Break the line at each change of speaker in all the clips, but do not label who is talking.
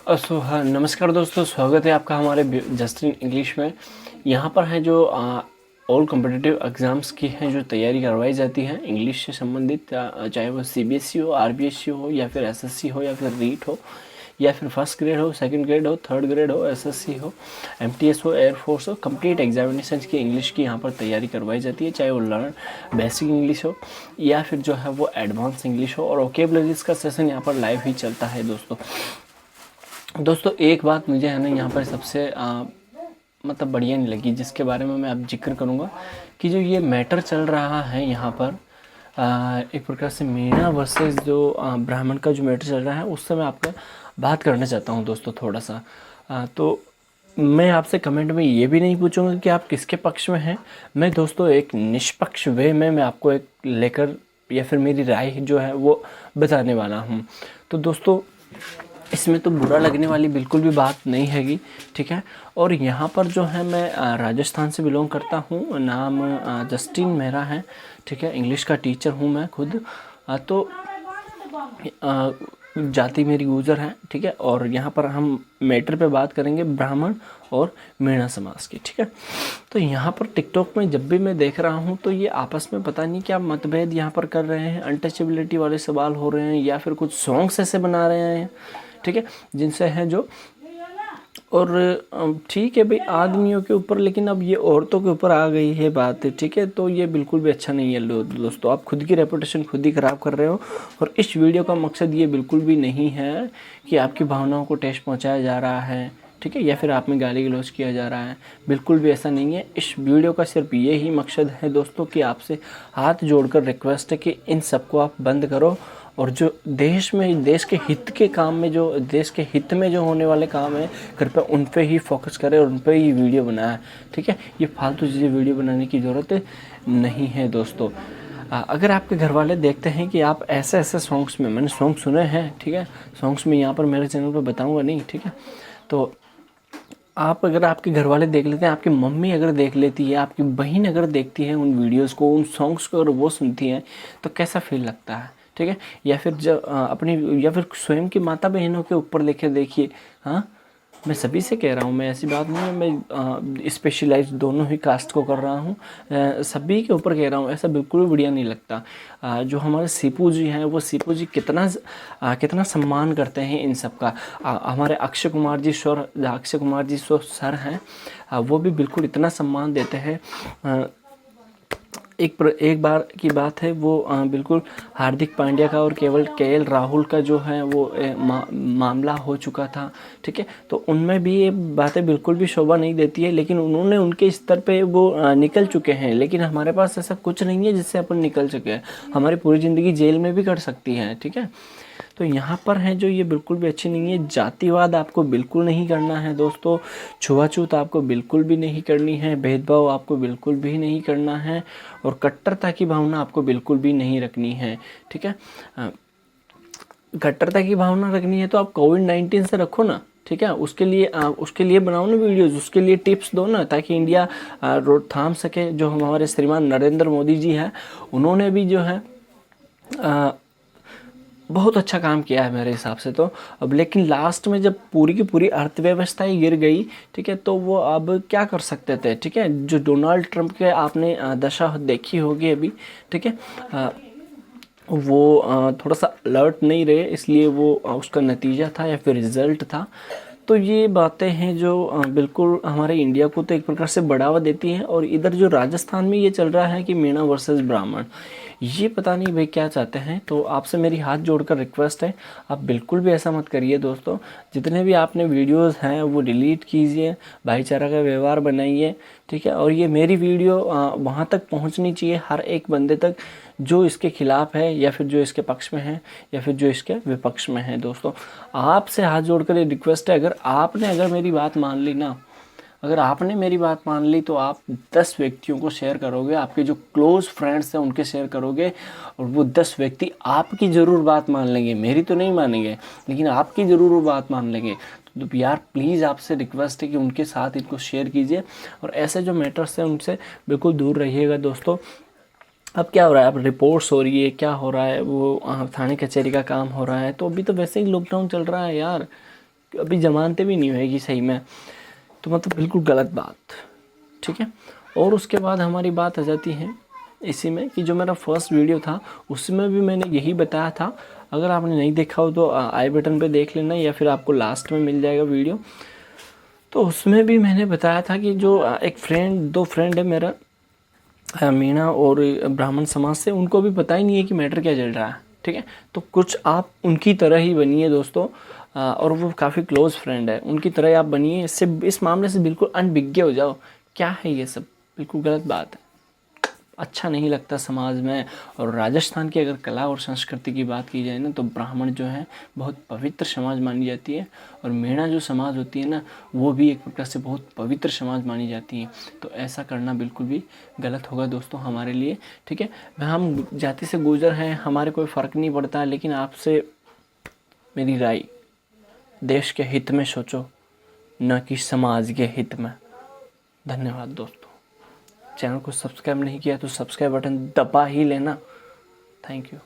हाँ, नमस्कार दोस्तों, स्वागत है आपका हमारे जस्टिन इंग्लिश में। यहाँ पर है जो ऑल कॉम्पिटिटिव एग्ज़ाम्स की हैं जो तैयारी करवाई जाती है इंग्लिश से संबंधित, चाहे वो सीबीएसई हो, आरबीएसई हो, या फिर एसएससी हो, या फिर रीट हो, या फिर फर्स्ट ग्रेड हो, सेकंड ग्रेड हो, थर्ड ग्रेड हो, एसएससी हो, एमटीएस हो, एयरफोर्स हो। कंप्लीट एग्जामिनेशन की इंग्लिश की यहाँ पर तैयारी करवाई जाती है, चाहे वो लर्न बेसिक इंग्लिश हो या फिर जो है वो एडवांस इंग्लिश हो। और वोकेबलरीज का सेशन यहाँ पर लाइव ही चलता है दोस्तों। एक बात मुझे है ना यहाँ पर सबसे मतलब बढ़िया नहीं लगी, जिसके बारे में मैं अब जिक्र करूँगा कि जो ये मैटर चल रहा है यहाँ पर, एक प्रकार से मीणा वर्सेस जो ब्राह्मण का जो मैटर चल रहा है, उससे मैं आपका बात करना चाहता हूँ दोस्तों थोड़ा सा। तो मैं आपसे कमेंट में ये भी नहीं पूछूंगा कि आप किसके पक्ष में हैं। मैं दोस्तों एक निष्पक्ष वे में मैं आपको एक लेकर या फिर मेरी राय जो है वो बताने वाला हूँ। तो दोस्तों इसमें तो बुरा लगने वाली बिल्कुल भी बात नहीं हैगी, ठीक है। और यहाँ पर जो है मैं राजस्थान से बिलोंग करता हूँ, नाम जस्टिन मेरा है, ठीक है। इंग्लिश का टीचर हूँ मैं खुद। तो जाति मेरी गुर्जर है, ठीक है। और यहाँ पर हम मैटर पे बात करेंगे ब्राह्मण और मीणा समाज की, ठीक है। तो यहाँ पर टिकटॉक में जब भी मैं देख रहा हूँ तो ये आपस में पता नहीं क्या मतभेद यहाँ पर कर रहे हैं, अनटचेबिलिटी वाले सवाल हो रहे हैं, या फिर कुछ सॉन्ग्स ऐसे बना रहे हैं, ठीक है, जिनसे है जो। और ठीक है भाई आदमियों के ऊपर, लेकिन अब ये औरतों के ऊपर आ गई है बात, ठीक है। तो ये बिल्कुल भी अच्छा नहीं है दोस्तों, आप खुद की रेपुटेशन खुद ही ख़राब कर रहे हो। और इस वीडियो का मकसद ये बिल्कुल भी नहीं है कि आपकी भावनाओं को ठेस पहुंचाया जा रहा है, ठीक है, या फिर आप में गाली गलौज किया जा रहा है। बिल्कुल भी ऐसा नहीं है। इस वीडियो का सिर्फ ये ही मकसद है दोस्तों कि आपसे हाथ जोड़कर रिक्वेस्ट है कि इन सबको आप बंद करो, और जो देश में, देश के हित के काम में, जो देश के हित में जो होने वाले काम है, कृपया उन पे ही फोकस करें और उन पे ही वीडियो बनाएं, ठीक है। ये फालतू चीज़ें वीडियो बनाने की ज़रूरत नहीं है दोस्तों। अगर आपके घर वाले देखते हैं कि आप ऐसे ऐसे सॉन्ग्स में, मैंने सॉन्ग सुने हैं, ठीक है, सॉन्ग्स में यहाँ पर मेरे चैनल पर बताऊँगा नहीं, ठीक है। तो आप, अगर आपके घर वाले देख लेते हैं, आपकी मम्मी अगर देख लेती है, आपकी बहन अगर देखती है उन वीडियोस को, उन सॉन्ग्स को, और वो सुनती हैं, तो कैसा फील लगता है, ठीक है। या फिर जब अपनी, या फिर स्वयं की माता बहनों के ऊपर लेके देखिए। हाँ, मैं सभी से कह रहा हूँ, मैं ऐसी बात नहीं है, मैं स्पेशलाइज दोनों ही कास्ट को कर रहा हूँ, सभी के ऊपर कह रहा हूँ। ऐसा बिल्कुल भी बढ़िया नहीं लगता। जो हमारे सीपू जी हैं, वो सीपू जी कितना सम्मान करते हैं इन सब का। हमारे अक्षय कुमार जी सर हैं, वो भी बिल्कुल इतना सम्मान देते हैं। एक बार की बात है, वो बिल्कुल हार्दिक पांड्या का और केवल केएल राहुल का जो है वो मामला हो चुका था, ठीक है। तो उनमें भी ये बातें बिल्कुल भी शोभा नहीं देती है, लेकिन उन्होंने उनके स्तर पे वो निकल चुके हैं। लेकिन हमारे पास ऐसा कुछ नहीं है जिससे अपन निकल सके। हमारी पूरी ज़िंदगी जेल में भी कट सकती है, ठीक है। तो यहाँ पर है जो, ये बिल्कुल भी अच्छी नहीं है। जातिवाद आपको बिल्कुल नहीं करना है दोस्तों, छुआछूत आपको बिल्कुल भी नहीं करनी है, भेदभाव आपको बिल्कुल भी नहीं करना है, और कट्टरता की भावना आपको बिल्कुल भी नहीं रखनी है, ठीक है। कट्टरता की भावना रखनी है तो आप कोविड-19 से रखो ना, ठीक है। उसके लिए बनाओ ना वीडियोज़, उसके लिए टिप्स दो ना, ताकि इंडिया रोड थाम सके। जो हमारे श्रीमान नरेंद्र मोदी जी हैं, उन्होंने भी जो है बहुत अच्छा काम किया है मेरे हिसाब से तो। अब लेकिन लास्ट में जब पूरी की पूरी अर्थव्यवस्था ही गिर गई, ठीक है, तो वो अब क्या कर सकते थे, ठीक है। जो डोनाल्ड ट्रंप के आपने दशा देखी होगी अभी, ठीक है, वो थोड़ा सा अलर्ट नहीं रहे, इसलिए वो उसका नतीजा था या फिर रिज़ल्ट था। तो ये बातें हैं जो बिल्कुल हमारे इंडिया को तो एक प्रकार से बढ़ावा देती हैं। और इधर जो राजस्थान में ये चल रहा है कि मीणा वर्सेस ब्राह्मण, ये पता नहीं भाई क्या चाहते हैं। तो आपसे मेरी हाथ जोड़कर रिक्वेस्ट है, आप बिल्कुल भी ऐसा मत करिए दोस्तों। जितने भी आपने वीडियोस हैं वो डिलीट कीजिए, भाईचारा का व्यवहार बनाइए, ठीक है। और ये मेरी वीडियो वहाँ तक पहुँचनी चाहिए, हर एक बंदे तक, जो इसके खिलाफ है या फिर जो इसके पक्ष में है या फिर जो इसके विपक्ष में है। दोस्तों आपसे हाथ जोड़कर ये रिक्वेस्ट है, अगर मेरी बात मान ली ना, अगर आपने मेरी बात मान ली, तो आप 10 व्यक्तियों को शेयर करोगे, आपके जो क्लोज फ्रेंड्स हैं उनके शेयर करोगे, और वो 10 व्यक्ति आपकी ज़रूर बात मान लेंगे, मेरी तो नहीं मानेंगे, लेकिन आपकी ज़रूर वो बात मान लेंगे। तो यार प्लीज़ आपसे रिक्वेस्ट है कि उनके साथ इनको शेयर कीजिए, और ऐसे जो मैटर्स हैं उनसे बिल्कुल दूर रहिएगा दोस्तों। अब क्या हो रहा है, अब रिपोर्ट्स हो रही है, क्या हो रहा है, वो थाने कचहरी का काम हो रहा है। तो अभी तो वैसे ही लॉकडाउन चल रहा है यार, अभी जमानते भी नहीं होएगी सही में, तो मतलब बिल्कुल गलत बात, ठीक है। और उसके बाद हमारी बात आ जाती है इसी में कि जो मेरा फर्स्ट वीडियो था उसमें भी मैंने यही बताया था। अगर आपने नहीं देखा हो तो आई बटन पे देख लेना, या फिर आपको लास्ट में मिल जाएगा वीडियो। तो उसमें भी मैंने बताया था कि जो एक दो फ्रेंड है मेरा, मीणा और ब्राह्मण समाज से, उनको भी पता ही नहीं है कि मैटर क्या चल रहा है, ठीक है। तो कुछ आप उनकी तरह ही बनिए दोस्तों, और वो काफ़ी क्लोज़ फ्रेंड है, उनकी तरह ही आप बनिए। इससे इस मामले से बिल्कुल अनभिज्ञ हो जाओ। क्या है ये सब, बिल्कुल गलत बात है, अच्छा नहीं लगता समाज में। और राजस्थान की अगर कला और संस्कृति की बात की जाए ना, तो ब्राह्मण जो है बहुत पवित्र समाज मानी जाती है, और मीणा जो समाज होती है ना, वो भी एक प्रकार से बहुत पवित्र समाज मानी जाती है। तो ऐसा करना बिल्कुल भी गलत होगा दोस्तों हमारे लिए, ठीक है। हम जाति से गुजर हैं, हमारे कोई फ़र्क नहीं पड़ता, लेकिन आपसे मेरी राय, देश के हित में सोचो, न कि समाज के हित में। धन्यवाद दोस्तों। चैनल को सब्सक्राइब नहीं किया तो सब्सक्राइब बटन दबा ही लेना। Thank you.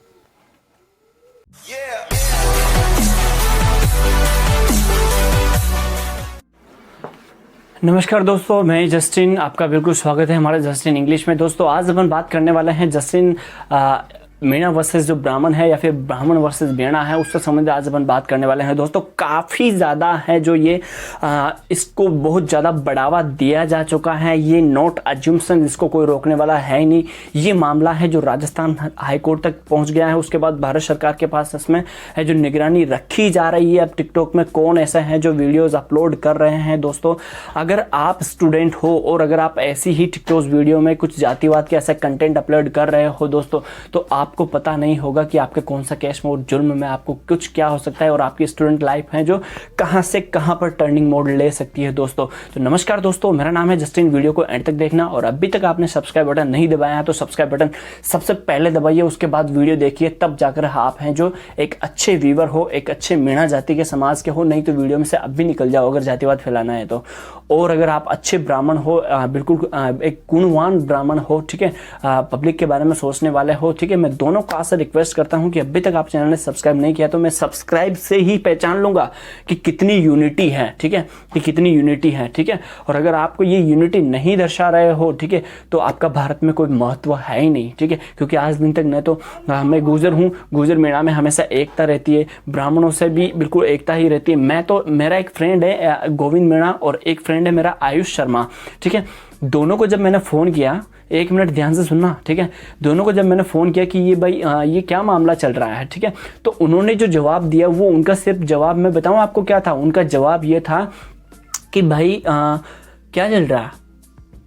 नमस्कार दोस्तों, मैं जस्टिन, आपका बिल्कुल स्वागत है हमारे जस्टिन इंग्लिश में। दोस्तों आज अपन बात करने वाले हैं जस्टिन मीणा वर्सेस जो ब्राह्मण है, या फिर ब्राह्मण वर्सेस मीणा है, उससे संबंधित आज अपन बात करने वाले हैं। दोस्तों काफ़ी ज़्यादा है जो ये इसको बहुत ज़्यादा बढ़ावा दिया जा चुका है। ये नॉट अज्यूम्सन, इसको कोई रोकने वाला है ही नहीं। ये मामला है जो राजस्थान हाई कोर्ट तक पहुंच गया है। उसके बाद भारत सरकार के पास इसमें है जो निगरानी रखी जा रही है। अब टिकटॉक में कौन ऐसा है जो वीडियोज़ अपलोड कर रहे हैं। दोस्तों अगर आप स्टूडेंट हो और अगर आप ऐसी ही टिकटॉक वीडियो में कुछ जातिवाद के ऐसा कंटेंट अपलोड कर रहे हो दोस्तों, तो आपको पता नहीं होगा कि आपके कौन सा केस में और जुर्म में आपको कुछ क्या हो सकता है, और आपकी स्टूडेंट लाइफ है जो कहां से कहां पर टर्निंग मोड ले सकती है दोस्तों। तो नमस्कार दोस्तों, मेरा नाम है जस्टिन। वीडियो को एंड तक देखना, और अभी तक आपने सब्सक्राइब बटन नहीं दबाया है तो सब्सक्राइब बटन सबसे पहले दबाइए, उसके बाद वीडियो देखिए, तब जाकर आप हैं जो एक अच्छे व्यूवर हो, एक अच्छे मीणा जाति के समाज के हो। नहीं तो वीडियो में से अब भी निकल जाओ अगर जातिवाद फैलाना है तो। और अगर आप अच्छे ब्राह्मण हो, बिल्कुल एक गुणवान ब्राह्मण हो, ठीक है, पब्लिक के बारे में सोचने वाले हो, ठीक है, मैं दोनों का से रिक्वेस्ट करता हूं कि अभी तक आप चैनल ने सब्सक्राइब नहीं किया तो मैं सब्सक्राइब से ही पहचान लूंगा कि कितनी यूनिटी है, ठीक है, कि कितनी यूनिटी है, ठीक है। और अगर आपको ये यूनिटी नहीं दर्शा रहे हो, ठीक है, तो आपका भारत में कोई महत्व है ही नहीं, ठीक है। क्योंकि आज दिन तक न तो मैं गुजर हूँ, गुजर मीणा में हमेशा एकता रहती है, ब्राह्मणों से भी बिल्कुल एकता ही रहती है। मैं तो, मेरा एक फ्रेंड है गोविंद मीणा और एक फ्रेंड है मेरा आयुष शर्मा, ठीक है। दोनों को जब मैंने फ़ोन किया, एक मिनट ध्यान से सुनना, ठीक है, दोनों को जब मैंने फ़ोन किया कि ये भाई ये क्या मामला चल रहा है, ठीक है, तो उन्होंने जो जवाब दिया वो उनका सिर्फ जवाब, मैं बताऊं आपको क्या था, उनका जवाब ये था कि भाई क्या चल रहा है,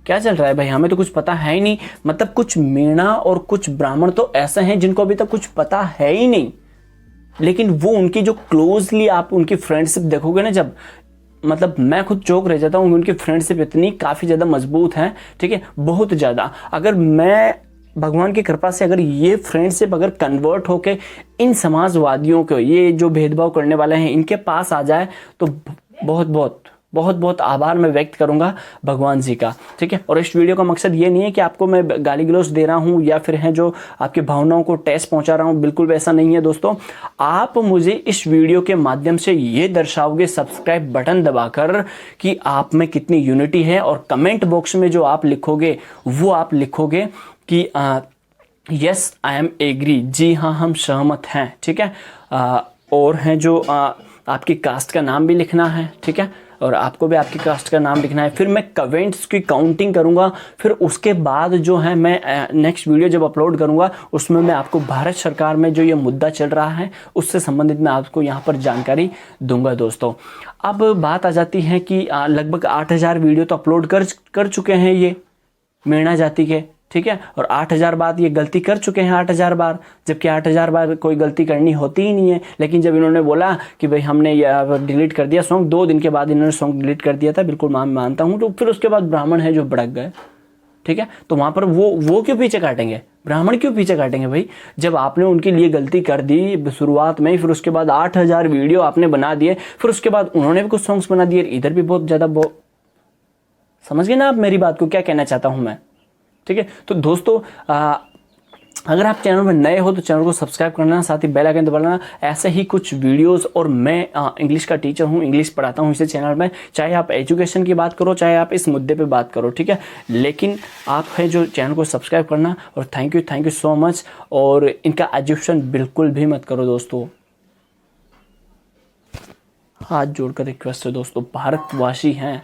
क्या चल रहा है भाई, हमें तो कुछ पता है ही नहीं। मतलब कुछ मीणा और कुछ ब्राह्मण तो ऐसे हैं जिनको अभी तक कुछ पता है ही नहीं, लेकिन वो उनकी जो क्लोजली आप उनकी फ्रेंडशिप देखोगे ना, जब मतलब मैं खुद चौंक रह जाता हूँ। उनकी फ्रेंडशिप इतनी काफ़ी ज़्यादा मजबूत है, ठीक है, बहुत ज़्यादा। अगर मैं भगवान की कृपा से अगर ये फ्रेंडशिप अगर कन्वर्ट होके इन समाजवादियों को, ये जो भेदभाव करने वाले हैं, इनके पास आ जाए तो बहुत बहुत बहुत बहुत आभार मैं व्यक्त करूंगा भगवान जी का, ठीक है। और इस वीडियो का मकसद ये नहीं है कि आपको मैं गाली गलौज दे रहा हूं या फिर है जो आपकी भावनाओं को ठेस पहुंचा रहा हूं, बिल्कुल वैसा नहीं है दोस्तों। आप मुझे इस वीडियो के माध्यम से ये दर्शाओगे सब्सक्राइब बटन दबाकर कि आप में कितनी यूनिटी है, और कमेंट बॉक्स में जो आप लिखोगे वो आप लिखोगे कि यस आई एम एग्री, जी हाँ हम सहमत हैं, ठीक है। और हैं जो आपकी कास्ट का नाम भी लिखना है, ठीक है, और आपको भी आपकी कास्ट का नाम लिखना है। फिर मैं कमेंट्स की काउंटिंग करूंगा, फिर उसके बाद जो है मैं नेक्स्ट वीडियो जब अपलोड करूंगा उसमें मैं आपको भारत सरकार में जो ये मुद्दा चल रहा है उससे संबंधित मैं आपको यहाँ पर जानकारी दूंगा दोस्तों। अब बात आ जाती है कि लगभग 8000 वीडियो तो अपलोड कर चुके हैं ये मीणा जाति के, ठीक है, और 8000 बार ये गलती कर चुके हैं 8000 बार, जबकि 8000 बार कोई गलती करनी होती ही नहीं है। लेकिन जब इन्होंने बोला कि भाई हमने ये डिलीट कर दिया सॉन्ग, 2 दिन के बाद इन्होंने सॉन्ग डिलीट कर दिया था, बिल्कुल मैं मानता हूँ, तो फिर उसके बाद ब्राह्मण है जो भड़क गए, ठीक है। तो वहाँ पर वो क्यों पीछे काटेंगे, ब्राह्मण क्यों पीछे काटेंगे भाई, जब आपने उनके लिए गलती कर दी शुरुआत में, फिर उसके बाद 8000 वीडियो आपने बना दिए, फिर उसके बाद उन्होंने भी कुछ सॉन्ग्स बना दिए, इधर भी बहुत ज़्यादा समझ गए ना आप मेरी बात को, क्या कहना चाहता हूँ मैं, ठीक है। तो दोस्तों अगर आप चैनल में नए हो तो चैनल को सब्सक्राइब करना, साथ ही बेल आइकन दबाना। ऐसे ही कुछ वीडियोस, और मैं इंग्लिश का टीचर हूँ, इंग्लिश पढ़ाता हूँ इस चैनल में। चाहे आप एजुकेशन की बात करो, चाहे आप इस मुद्दे पे बात करो, ठीक है, लेकिन आप है जो चैनल को सब्सक्राइब करना। और थैंक यू सो मच। और इनका एजुकेशन बिल्कुल भी मत करो दोस्तों, हाथ जोड़कर रिक्वेस्ट है दोस्तों। भारतवासी हैं,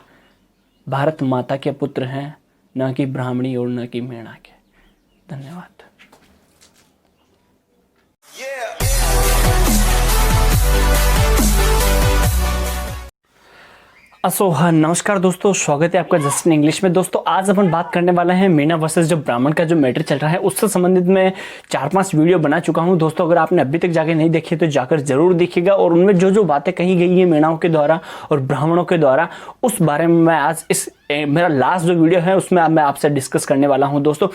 भारत माता के पुत्र हैं, न कि ब्राह्मणी और न कि मेणा के। धन्यवाद। हाँ, नमस्कार दोस्तों, स्वागत है आपका जस्ट इन इंग्लिश में। दोस्तों आज अपन बात करने वाले हैं मीणा वर्सेस जो ब्राह्मण का जो मैटर चल रहा है, उससे संबंधित मैं 4-5 वीडियो बना चुका हूं दोस्तों। अगर आपने अभी तक जाके नहीं देखी तो जाकर जरूर देखिएगा। और उनमें जो जो बातें कही गई है मीणाओं के द्वारा और ब्राह्मणों के द्वारा, उस बारे में मैं आज इस मेरा लास्ट जो वीडियो है उसमें मैं आपसे डिस्कस करने वाला हूँ दोस्तों।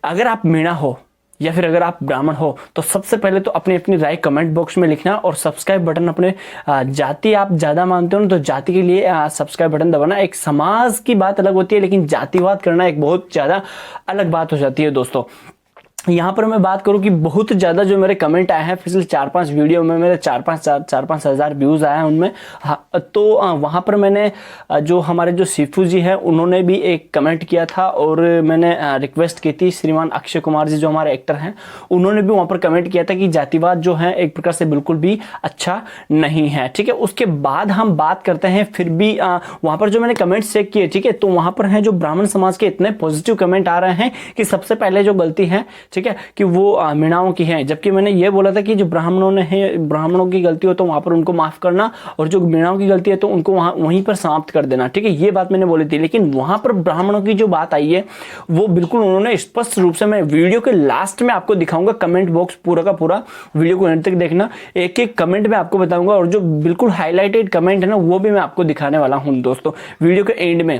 अगर आप मीणा हो या फिर अगर आप ब्राह्मण हो तो सबसे पहले तो अपनी अपनी राय कमेंट बॉक्स में लिखना, और सब्सक्राइब बटन अपने जाति आप ज़्यादा मानते हो ना तो जाति के लिए सब्सक्राइब बटन दबाना। एक समाज की बात अलग होती है, लेकिन जातिवाद करना एक बहुत ज़्यादा अलग बात हो जाती है दोस्तों। यहाँ पर मैं बात करूँ कि बहुत ज़्यादा जो मेरे कमेंट आए हैं पिछले 4-5 वीडियो में, मेरे 4-5 हज़ार व्यूज़ आए हैं उनमें। हाँ, तो वहाँ पर मैंने जो हमारे जो सीफू जी हैं उन्होंने भी एक कमेंट किया था, और मैंने रिक्वेस्ट की थी। श्रीमान अक्षय कुमार जी जो हमारे एक्टर हैं, उन्होंने भी वहाँ पर कमेंट किया था कि जातिवाद जो है एक प्रकार से बिल्कुल भी अच्छा नहीं है, ठीक है। उसके बाद हम बात करते हैं, फिर भी वहाँ पर जो मैंने कमेंट्स चेक किए, ठीक है, तो वहाँ पर हैं जो ब्राह्मण समाज के इतने पॉजिटिव कमेंट आ रहे हैं कि सबसे पहले जो गलती है, ठीक है, कि वो मीणाओं की है। जबकि मैंने ये बोला था कि जो ब्राह्मणों की गलती हो तो वहां पर उनको माफ करना, और जो मीणाओं की गलती है तो उनको वहीं पर समाप्त कर देना, ठीक है, ये बात मैंने बोली थी। लेकिन वहां पर ब्राह्मणों की जो बात आई है वो बिल्कुल उन्होंने स्पष्ट रूप से, मैं वीडियो के लास्ट में आपको दिखाऊंगा, कमेंट बॉक्स पूरा का पूरा वीडियो को एंड तक देखना, एक एक कमेंट में आपको बताऊंगा, और जो बिल्कुल हाईलाइटेड कमेंट है ना वो भी मैं आपको दिखाने वाला हूं दोस्तों वीडियो के एंड में,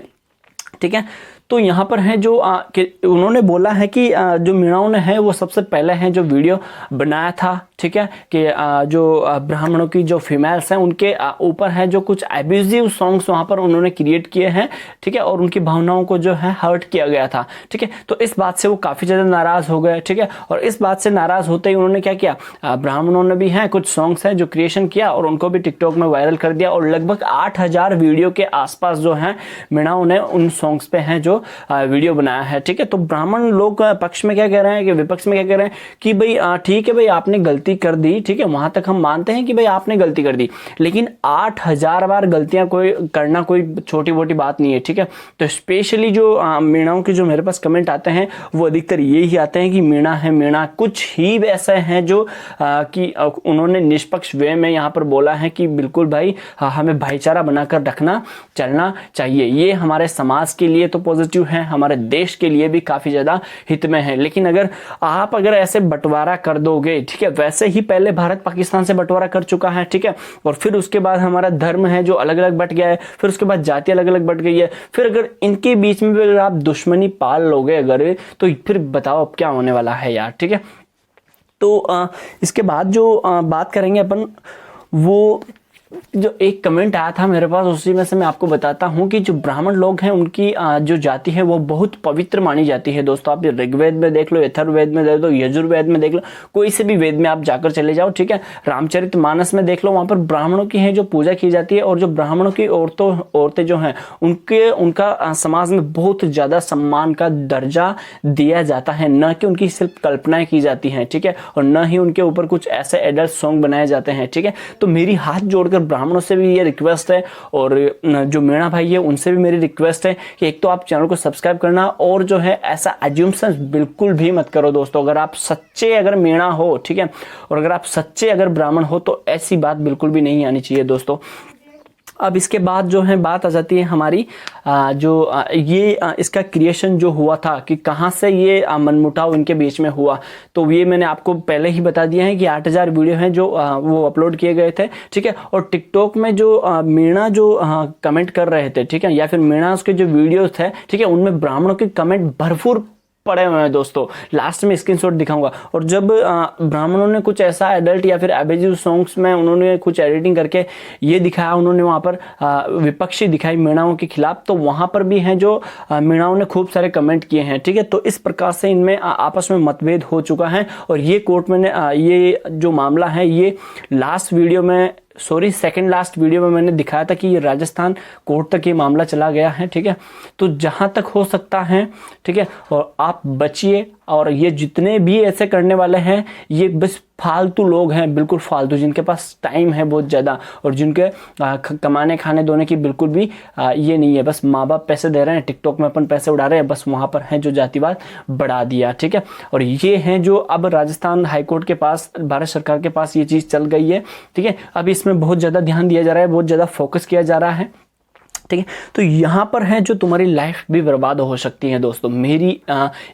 ठीक है। तो यहाँ पर है जो उन्होंने बोला है कि जो मीणाओं ने है वो सबसे पहले है जो वीडियो बनाया था, ठीक है, कि जो ब्राह्मणों की जो फीमेल्स हैं उनके ऊपर है जो कुछ एब्यूजिव सॉन्ग्स वहाँ पर उन्होंने क्रिएट किए हैं, ठीक है, और उनकी भावनाओं को जो है हर्ट किया गया था, ठीक है। तो इस बात से वो काफ़ी ज़्यादा नाराज़ हो गए, ठीक है। और इस बात से नाराज़ होते ही उन्होंने क्या किया, ब्राह्मणों ने भी हैं कुछ सॉन्ग्स हैं जो क्रिएशन किया और उनको भी टिकटॉक में वायरल कर दिया, और लगभग 8000 वीडियो के आसपास जो है मीणाओं ने उन सॉन्ग्स पे हैं जो वीडियो बनाया है, ठीक है। तो ब्राह्मण लोग पक्ष में क्या कह रहे हैं कि विपक्ष में क्या कह रहे हैं कि भाई ठीक है भाई आपने गलती कर दी, ठीक है, वहां तक हम मानते हैं कि भाई आपने गलती कर दी, लेकिन 8000 बार गलतियां करना कोई छोटी मोटी बात नहीं है, ठीक है। तो स्पेशली जो मीणाओं के जो मेरे पास कमेंट आते हैं वो अधिकतर यही आते हैं कि मीणा है मीणा। कुछ ही ऐसे हैं जो कि उन्होंने निष्पक्ष वे में यहाँ पर बोला है कि बिल्कुल भाई हमें भाईचारा बनाकर रखना चलना चाहिए, ये हमारे समाज के लिए तो पॉजिटिव है, हमारे देश के लिए भी काफी ज्यादा हित में है। लेकिन अगर ऐसे बंटवारा कर दोगे, ठीक है, वैसे ही पहले भारत पाकिस्तान से बंटवारा कर चुका है, ठीक है, और फिर उसके बाद हमारा धर्म है जो अलग अलग बट गया है, फिर उसके बाद जाति अलग अलग बट गई है, फिर अगर इनके बीच में भी अगर आप दुश्मनी पाल लोगे अगर, तो फिर बताओ अब क्या होने वाला है यार, ठीक है। तो इसके बाद जो बात करेंगे अपन, वो जो एक कमेंट आया था मेरे पास उसी में से मैं आपको बताता हूं कि जो ब्राह्मण लोग हैं उनकी जो जाति है वो बहुत पवित्र मानी जाती है दोस्तों। आप ऋग्वेद में देख लो, अथर्ववेद में देख लो, यजुर्वेद में देख लो, कोई से भी वेद में आप जाकर चले जाओ, ठीक है, रामचरितमानस में देख लो, वहां पर ब्राह्मणों की है जो पूजा की जाती है, और जो ब्राह्मणों की औरतें जो हैं उनका समाज में बहुत ज्यादा सम्मान का दर्जा दिया जाता है, न कि उनकी सिर्फ कल्पनाएं की जाती हैं, ठीक है, और न ही उनके ऊपर कुछ ऐसे एडल्ट सॉन्ग बनाए जाते हैं, ठीक है। तो मेरी हाथ जोड़कर ब्राह्मणों से भी ये रिक्वेस्ट है, और जो मीणा भाई है उनसे भी मेरी रिक्वेस्ट है कि एक तो आप चैनल को सब्सक्राइब करना, और जो है ऐसा एज्यूम्शंस बिल्कुल भी मत करो दोस्तों। अगर आप सच्चे अगर मीणा हो, ठीक है, और अगर आप सच्चे अगर ब्राह्मण हो तो ऐसी बात बिल्कुल भी नहीं आनी चाहिए दोस्तों। अब इसके बाद जो है बात आ जाती है हमारी इसका क्रिएशन जो हुआ था कि कहाँ से ये मनमुटाव इनके बीच में हुआ, तो ये मैंने आपको पहले ही बता दिया है कि 8000 वीडियो हैं जो वो अपलोड किए गए थे, ठीक है। और टिकटॉक में जो मीणा जो कमेंट कर रहे थे, ठीक है, या फिर मीणा उसके जो वीडियोस थे, ठीक है, उनमें ब्राह्मणों के कमेंट भरपूर पड़े हुए हैं दोस्तों, लास्ट में स्क्रीनशॉट दिखाऊंगा। और जब ब्राह्मणों ने कुछ ऐसा एडल्ट या फिर एब्यूजिव सॉन्ग्स में उन्होंने कुछ एडिटिंग करके ये दिखाया, उन्होंने वहाँ पर विपक्षी दिखाई मीणाओं के खिलाफ, तो वहाँ पर भी हैं जो मीणाओं ने खूब सारे कमेंट किए हैं, ठीक है। तो इस प्रकार से इनमें आपस में मतभेद हो चुका है। और ये कोर्ट में ये जो मामला है ये लास्ट वीडियो में, सॉरी सेकंड लास्ट वीडियो में मैंने दिखाया था कि ये राजस्थान कोर्ट तक ये मामला चला गया है, ठीक है। तो जहां तक हो सकता है, ठीक है, और आप बचिए। और ये जितने भी ऐसे करने वाले हैं ये बस फालतू लोग हैं, बिल्कुल फालतू, जिनके पास टाइम है बहुत ज़्यादा और जिनके कमाने खाने दोने की बिल्कुल भी ये नहीं है। बस माँ बाप पैसे दे रहे हैं, टिकटॉक में अपन पैसे उड़ा रहे हैं, बस वहाँ पर हैं जो जातिवाद बढ़ा दिया, ठीक है। और ये हैं जो अब राजस्थान हाईकोर्ट के पास, भारत सरकार के पास ये चीज़ चल गई है, ठीक है। अब इसमें बहुत ज़्यादा ध्यान दिया जा रहा है, बहुत ज़्यादा फोकस किया जा रहा है, ठीक है। तो यहाँ पर है जो तुम्हारी लाइफ भी बर्बाद हो सकती है दोस्तों। मेरी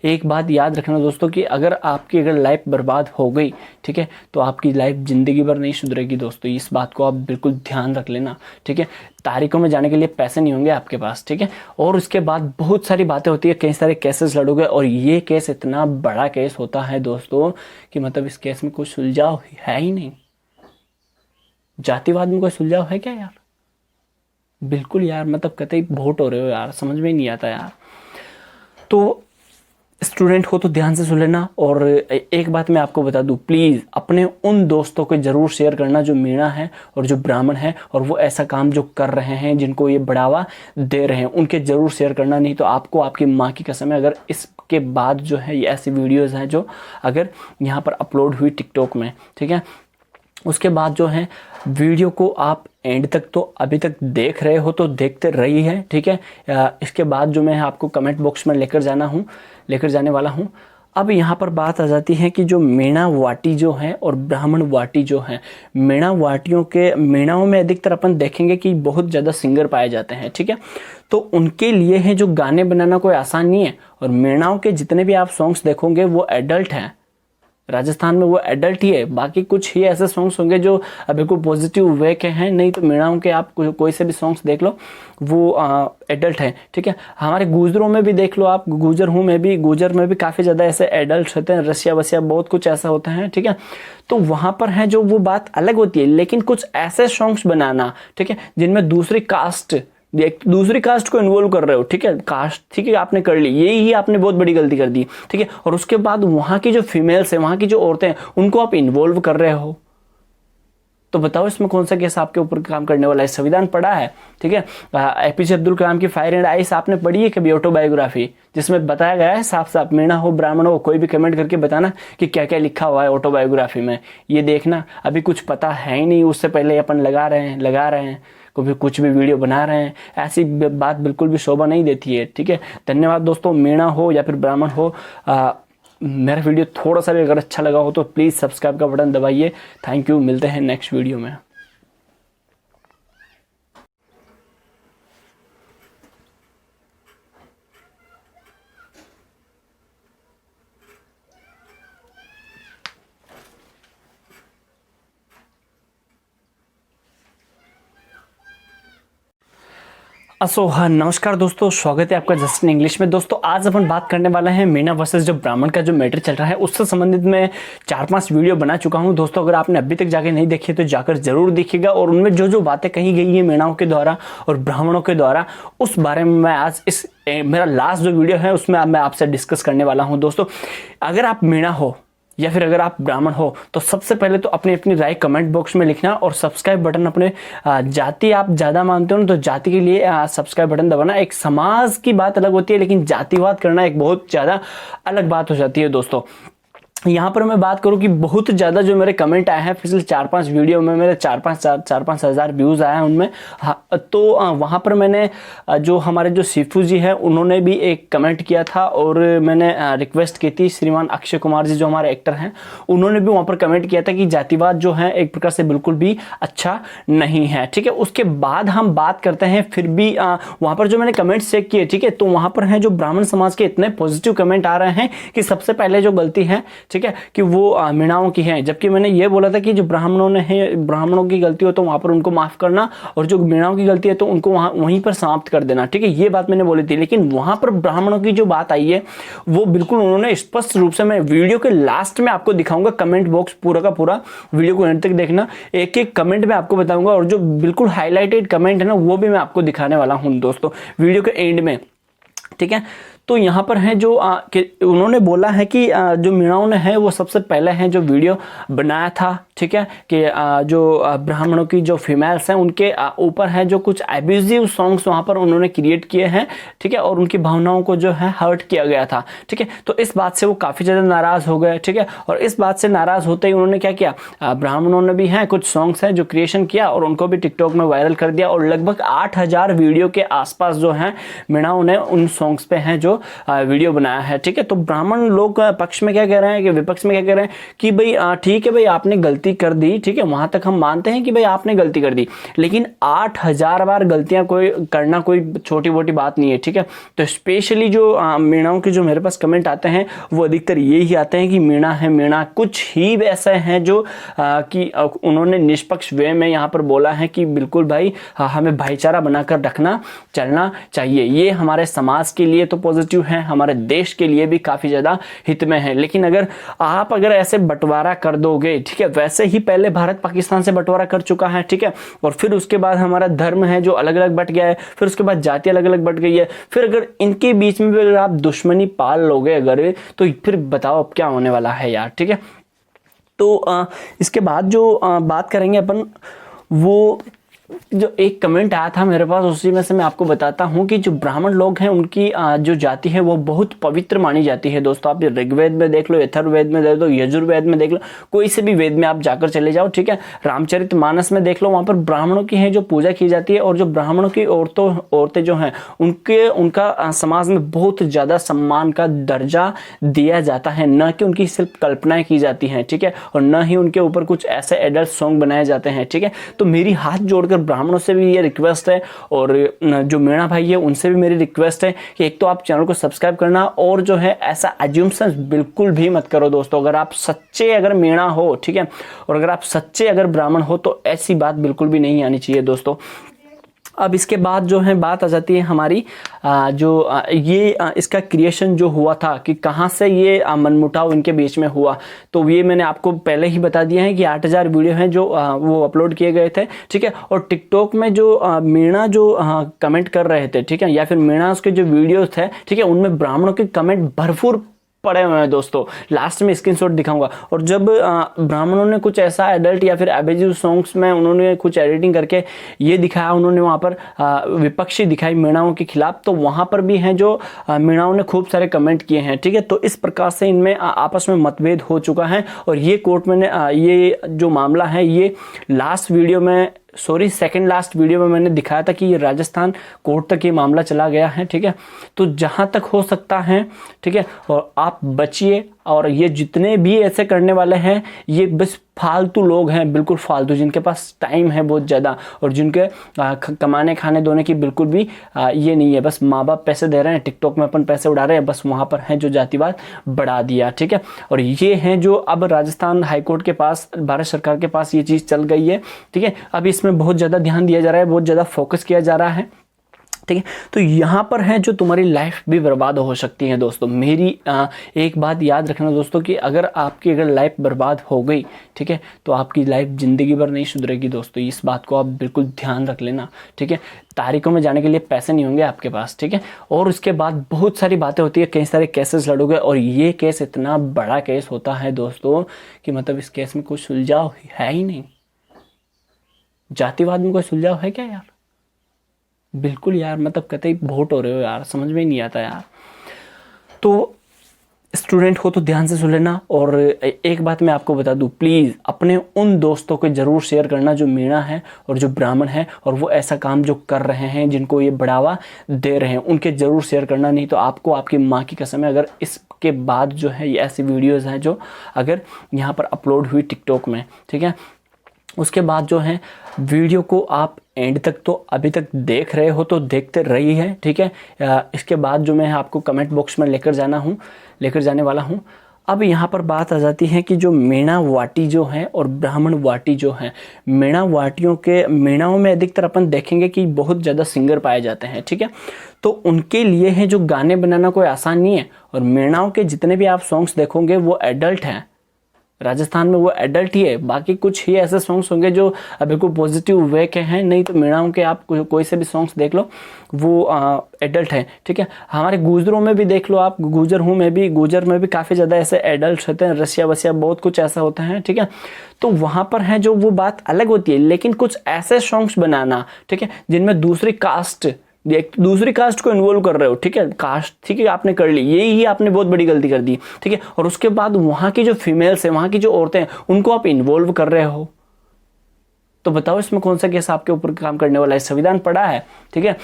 एक बात याद रखना दोस्तों कि अगर लाइफ बर्बाद हो गई, ठीक है, तो आपकी लाइफ जिंदगी भर नहीं सुधरेगी दोस्तों। इस बात को आप बिल्कुल ध्यान रख लेना, ठीक है। तारीखों में जाने के लिए पैसे नहीं होंगे आपके पास, ठीक है। और उसके बाद बहुत सारी बातें होती है, कई सारे केसेस लड़ोगे और ये केस इतना बड़ा केस होता है दोस्तों कि मतलब इस केस में कोई सुलझाव है ही नहीं। जातिवाद में कोई सुलझाव है क्या यार? बिल्कुल यार, मतलब कतई वोट हो रहे हो यार, समझ में नहीं आता यार। तो स्टूडेंट हो तो ध्यान से सुन लेना। और एक बात मैं आपको बता दूं, प्लीज़ अपने उन दोस्तों को ज़रूर शेयर करना जो मीणा है और जो ब्राह्मण है और वो ऐसा काम जो कर रहे हैं, जिनको ये बढ़ावा दे रहे हैं, उनके ज़रूर शेयर करना। नहीं तो आपको आपकी माँ की कसम है, अगर इसके बाद जो है ये ऐसी वीडियोज़ हैं जो अगर यहाँ पर अपलोड हुई टिकटॉक में, ठीक है, उसके बाद जो है वीडियो को आप एंड तक तो अभी तक देख रहे हो तो देखते रही है, ठीक है। इसके बाद जो मैं आपको कमेंट बॉक्स में लेकर जाने वाला हूँ। अब यहाँ पर बात आ जाती है कि जो मीणा वाटी जो है और ब्राह्मण वाटी जो है, मीणाओं में अधिकतर अपन देखेंगे कि बहुत ज़्यादा सिंगर पाए जाते हैं, ठीक है। तो उनके लिए है जो गाने बनाना कोई आसान नहीं है। और मीणाओं के जितने भी आप सॉन्ग्स देखोगे वो एडल्ट हैं, राजस्थान में वो एडल्ट ही है। बाकी कुछ ही ऐसे सॉन्ग्स होंगे जो बिल्कुल पॉजिटिव वे के हैं, नहीं तो मीणाओं के आप कोई से भी सॉन्ग्स देख लो वो एडल्ट है, ठीक है। हमारे गुजरों में भी देख लो आप, गुजर में भी काफ़ी ज़्यादा ऐसे एडल्ट होते हैं, रसिया वसिया बहुत कुछ ऐसा होता है, ठीक है। तो वहाँ पर है जो वो बात अलग होती है। लेकिन कुछ ऐसे सॉन्ग्स बनाना, ठीक है, जिनमें दूसरी कास्ट को इन्वॉल्व कर रहे हो, ठीक है, कास्ट, ठीक है, आपने कर ली, यही आपने बहुत बड़ी गलती कर दी, ठीक है। और उसके बाद वहाँ की जो फीमेल्स है, वहाँ की जो औरतें हैं, उनको आप इन्वॉल्व कर रहे हो, तो बताओ इसमें कौन सा केस आपके ऊपर काम करने वाला है? संविधान पढ़ा है, ठीक है। एपीजे अब्दुल कलाम की फायर एंड आइस आपने पढ़ी है कभी? ऑटोबायोग्राफी, जिसमें बताया गया है साफ साफ, मीणा हो ब्राह्मण हो, कोई भी कमेंट करके बताना कि क्या क्या लिखा हुआ है ऑटोबायोग्राफी में। ये देखना, अभी कुछ पता है ही नहीं, उससे पहले अपन लगा रहे हैं कभी कुछ भी वीडियो बना रहे हैं। ऐसी बात बिल्कुल भी शोभा नहीं देती है, ठीक है। धन्यवाद दोस्तों। मीणा हो या फिर ब्राह्मण हो, मेरा वीडियो थोड़ा सा भी अगर अच्छा लगा हो तो प्लीज़ सब्सक्राइब का बटन दबाइए। थैंक यू, मिलते हैं नेक्स्ट वीडियो में। हाँ, नमस्कार दोस्तों, स्वागत है आपका जस्ट इन इंग्लिश में। दोस्तों आज अपन बात करने वाले हैं मीणा वर्सेस जो ब्राह्मण का जो मैटर चल रहा है, उससे संबंधित मैं 4-5 वीडियो बना चुका हूं दोस्तों। अगर आपने अभी तक जाके नहीं देखी तो जाकर जरूर देखिएगा। और उनमें जो जो बातें कही गई है मीणाओं के द्वारा और ब्राह्मणों के द्वारा, उस बारे में मैं आज मेरा लास्ट जो वीडियो है उसमें मैं आपसे डिस्कस करने वाला हूँ दोस्तों। अगर आप मीणा हो या फिर अगर आप ब्राह्मण हो तो सबसे पहले तो अपनी राय कमेंट बॉक्स में लिखना और सब्सक्राइब बटन, अपने जाति आप ज़्यादा मानते हो तो जाति के लिए सब्सक्राइब बटन दबाना। एक समाज की बात अलग होती है, लेकिन जातिवाद करना एक बहुत ज़्यादा अलग बात हो जाती है दोस्तों। यहाँ पर मैं बात करूँ कि बहुत ज़्यादा जो मेरे कमेंट आए हैं पिछले 4-5 वीडियो में, मेरे 4-5 हज़ार व्यूज़ आए हैं उनमें। तो वहाँ पर मैंने जो हमारे जो सीफू जी हैं उन्होंने भी एक कमेंट किया था और मैंने रिक्वेस्ट की थी। श्रीमान अक्षय कुमार जी जो हमारे एक्टर हैं, उन्होंने भी वहाँ पर कमेंट किया था कि जातिवाद जो है एक प्रकार से बिल्कुल भी अच्छा नहीं है, ठीक है। उसके बाद हम बात करते हैं, फिर भी वहाँ पर जो मैंने कमेंट चेक किए, ठीक है, तो वहाँ पर हैं जो ब्राह्मण समाज के इतने पॉजिटिव कमेंट आ रहे हैं कि सबसे पहले जो गलती है, ठीक है, कि वो मीणाओं की हैं, जबकि मैंने ये बोला था कि जो ब्राह्मणों की गलती हो तो वहाँ पर उनको माफ़ करना, और जो मीणाओं की गलती है तो उनको वहीं पर समाप्त कर देना, ठीक है, ये बात मैंने बोली थी। लेकिन वहाँ पर ब्राह्मणों की जो बात आई है वो बिल्कुल उन्होंने स्पष्ट रूप से, मैं वीडियो के लास्ट में आपको दिखाऊंगा, कमेंट बॉक्स पूरा का पूरा वीडियो को एंड तक देखना, एक एक कमेंट में आपको बताऊंगा, और जो बिल्कुल हाईलाइटेड कमेंट है ना वो भी मैं आपको दिखाने वाला हूं दोस्तों वीडियो के एंड में, ठीक है। तो यहाँ पर है जो उन्होंने बोला है कि जो मीणाओं ने है वो सबसे पहले है जो वीडियो बनाया था, ठीक है, कि जो ब्राह्मणों की जो फीमेल्स हैं उनके ऊपर है जो कुछ एब्यूजिव सॉन्ग्स वहाँ पर उन्होंने क्रिएट किए हैं, ठीक है, और उनकी भावनाओं को जो है हर्ट किया गया था, ठीक है। तो इस बात से वो काफ़ी ज़्यादा नाराज़ हो गए, ठीक है, और इस बात से नाराज़ होते ही उन्होंने क्या किया, ब्राह्मणों ने भी हैं कुछ सॉन्ग्स हैं जो क्रिएशन किया और उनको भी टिकटॉक में वायरल कर दिया, और लगभग 8000 वीडियो के आसपास जो है मीणाओं ने उन सॉन्ग्स पे हैं जो वीडियो बनाया है, ठीक है। तो ब्राह्मण लोग पक्ष में क्या कह रहे हैं कि विपक्ष में क्या कह रहे हैं कि भाई ठीक है भाई आपने गलती कर दी, ठीक है, वहां तक हम मानते हैं कि भाई आपने गलती कर दी, लेकिन 8000 बार गलतियां करना कोई छोटी मोटी बात नहीं है, ठीक है। तो स्पेशली जो मीणाओं के जो मेरे पास कमेंट आते हैं वो अधिकतर ये ही आते हैं कि मीणा है मीणा, कुछ ही ऐसे हैं जो कि उन्होंने निष्पक्ष वे में यहाँ पर बोला है कि बिल्कुल भाई हमें भाईचारा बनाकर रखना चलना चाहिए, ये हमारे समाज के लिए तो पॉजिटिव है, हमारे देश के लिए भी काफी ज्यादा हित में है। लेकिन अगर ऐसे बंटवारा कर दोगे, ठीक है, वैसे ही पहले भारत पाकिस्तान से बंटवारा कर चुका है, ठीक है, और फिर उसके बाद हमारा धर्म है जो अलग अलग बट गया है, फिर उसके बाद जाति अलग अलग बट गई है, फिर अगर इनके बीच में अगर आप दुश्मनी पाल लोगे अगर, तो फिर बताओ अब क्या होने वाला है यार, ठीक है। तो इसके बाद जो बात करेंगे अपन, वो जो एक कमेंट आया था मेरे पास उसी में से मैं आपको बताता हूं कि जो ब्राह्मण लोग हैं उनकी जो जाति है वो बहुत पवित्र मानी जाती है दोस्तों। आप ऋग्वेद में देख लो, अथर्ववेद में देख लो, यजुर्वेद में देख लो, कोई से भी वेद में आप जाकर चले जाओ, ठीक है, रामचरितमानस में देख लो, वहां पर ब्राह्मणों की है जो पूजा की जाती है, और जो ब्राह्मणों की औरतें जो हैं उनका समाज में बहुत ज्यादा सम्मान का दर्जा दिया जाता है, न कि उनकी सिर्फ कल्पनाएं की जाती हैं, ठीक है, और न ही उनके ऊपर कुछ ऐसे एडल्ट सॉन्ग बनाए जाते हैं, ठीक है। तो मेरी हाथ जोड़कर ब्राह्मणों से भी ये रिक्वेस्ट है, और जो मीणा भाई है उनसे भी मेरी रिक्वेस्ट है कि एक तो आप चैनल को सब्सक्राइब करना, और जो है ऐसा एज्यूम्शंस बिल्कुल भी मत करो दोस्तों। अगर आप सच्चे अगर मीणा हो, ठीक है, और अगर आप सच्चे अगर ब्राह्मण हो तो ऐसी बात बिल्कुल भी नहीं आनी चाहिए दोस्तों। अब इसके बाद जो है बात आ जाती है हमारी इसका क्रिएशन जो हुआ था कि कहाँ से ये मनमुटाव इनके बीच में हुआ, तो ये मैंने आपको पहले ही बता दिया है कि 8000 वीडियो हैं जो वो अपलोड किए गए थे, ठीक है। और टिकटॉक में जो मीणा जो कमेंट कर रहे थे, ठीक है, या फिर मीणा उसके जो वीडियो थे, ठीक है, उनमें ब्राह्मणों के कमेंट भरपूर पड़े हुए हैं दोस्तों। लास्ट में स्क्रीनशॉट दिखाऊंगा। और जब ब्राह्मणों ने कुछ ऐसा एडल्ट या फिर एब्यूजिव सॉन्ग्स में उन्होंने कुछ एडिटिंग करके ये दिखाया, उन्होंने वहाँ पर विपक्षी दिखाई मीणाओं के खिलाफ, तो वहाँ पर भी हैं जो मीणाओं ने खूब सारे कमेंट किए हैं, ठीक है। तो इस प्रकार से इनमें आपस में मतभेद हो चुका है, और ये कोर्ट में ये जो मामला है ये लास्ट वीडियो में, सॉरी सेकंड लास्ट वीडियो में मैंने दिखाया था कि ये राजस्थान कोर्ट तक ये मामला चला गया है, ठीक है। तो जहां तक हो सकता है, ठीक है, और आप बचिए, और ये जितने भी ऐसे करने वाले हैं ये बस फालतू लोग हैं, बिल्कुल फालतू, जिनके पास टाइम है बहुत ज़्यादा, और जिनके कमाने खाने दोने की बिल्कुल भी ये नहीं है, बस माँ बाप पैसे दे रहे हैं, टिकटॉक में अपन पैसे उड़ा रहे हैं, बस वहाँ पर हैं जो जातिवाद बढ़ा दिया, ठीक है। और ये हैं जो अब राजस्थान हाईकोर्ट के पास, भारत सरकार के पास ये चीज़ चल गई है, ठीक है। अब इसमें बहुत ज़्यादा ध्यान दिया जा रहा है, बहुत ज़्यादा फोकस किया जा रहा है, ठीक है। तो यहाँ पर है जो तुम्हारी लाइफ भी बर्बाद हो सकती है दोस्तों। मेरी एक बात याद रखना दोस्तों कि अगर आपकी अगर लाइफ बर्बाद हो गई, ठीक है, तो आपकी लाइफ ज़िंदगी भर नहीं सुधरेगी दोस्तों। इस बात को आप बिल्कुल ध्यान रख लेना, ठीक है। तारीखों में जाने के लिए पैसे नहीं होंगे आपके पास, ठीक है। और उसके बाद बहुत सारी बातें होती है, कई सारे केसेस लड़ोगे, और ये केस इतना बड़ा केस होता है दोस्तों कि मतलब इस केस में कोई सुलझाव है ही नहीं। जातिवाद में कोई सुलझाव है क्या यार? बिल्कुल यार, मतलब कतई वोट हो रहे हो यार, समझ में नहीं आता यार। तो स्टूडेंट हो तो ध्यान से सुन लेना। और एक बात मैं आपको बता दूं, प्लीज़ अपने उन दोस्तों को ज़रूर शेयर करना जो मीणा है और जो ब्राह्मण है, और वो ऐसा काम जो कर रहे हैं, जिनको ये बढ़ावा दे रहे हैं, उनके ज़रूर शेयर करना। नहीं तो आपको आपकी माँ की कसम है, अगर इसके बाद जो है ये ऐसी वीडियोज़ हैं जो अगर यहाँ पर अपलोड हुई टिकटॉक में, ठीक है, उसके बाद जो है वीडियो को आप एंड तक तो अभी तक देख रहे हो तो देखते रही है, ठीक है। इसके बाद जो मैं आपको कमेंट बॉक्स में लेकर जाने वाला हूँ, अब यहाँ पर बात आ जाती है कि जो मीणा वाटी जो है और ब्राह्मण वाटी जो है, मीणाओं में अधिकतर अपन देखेंगे कि बहुत ज़्यादा सिंगर पाए जाते हैं, ठीक है। तो उनके लिए है जो गाने बनाना कोई आसान नहीं है, और मीणाओं के जितने भी आप सॉन्ग्स देखोगे वो एडल्ट हैं। राजस्थान में वो एडल्ट ही है, बाकी कुछ ही ऐसे सॉन्ग्स होंगे जो बिल्कुल पॉजिटिव वे के हैं, नहीं तो मीणाओं के आप कोई से भी सॉन्ग्स देख लो वो एडल्ट हैं, ठीक है। हमारे गुजरों में भी देख लो आप, गुजर में भी काफ़ी ज़्यादा ऐसे एडल्ट होते हैं, रसिया वसिया बहुत कुछ ऐसा होता है, ठीक है। तो वहाँ पर है जो वो बात अलग होती है, लेकिन कुछ ऐसे सॉन्ग्स बनाना, ठीक है, जिनमें दूसरी कास्ट को इन्वॉल्व कर रहे हो, ठीक है। कास्ट ठीक है आपने कर ली, यही आपने बहुत बड़ी गलती कर दी, ठीक है। और उसके बाद वहां की जो फीमेल्स है, वहां की जो औरतें हैं, उनको आप इन्वॉल्व कर रहे हो, तो बताओ इसमें कौन सा केस आपके ऊपर काम करने वाला है। संविधान पढ़ा है, ठीक है।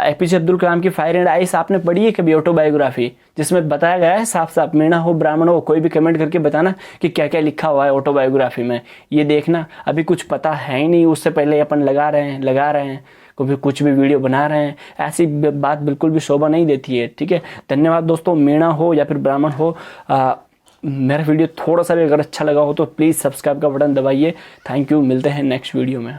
एपीजे अब्दुल कलाम की फायर एंड आइस आपने पढ़ी है कभी, ऑटोबायोग्राफी, जिसमें बताया गया है साफ साफ, मीणा हो ब्राह्मण हो, कोई भी कमेंट करके बताना कि क्या क्या लिखा हुआ है ऑटोबायोग्राफी में। ये देखना, अभी कुछ पता है ही नहीं, उससे पहले अपन लगा रहे हैं कभी कुछ भी वीडियो बना रहे हैं, ऐसी बात बिल्कुल भी शोभा नहीं देती है, ठीक है। धन्यवाद दोस्तों। मीणा हो या फिर ब्राह्मण हो, मेरा वीडियो थोड़ा सा भी अगर अच्छा लगा हो तो प्लीज़ सब्सक्राइब का बटन दबाइए। थैंक यू, मिलते हैं नेक्स्ट वीडियो में।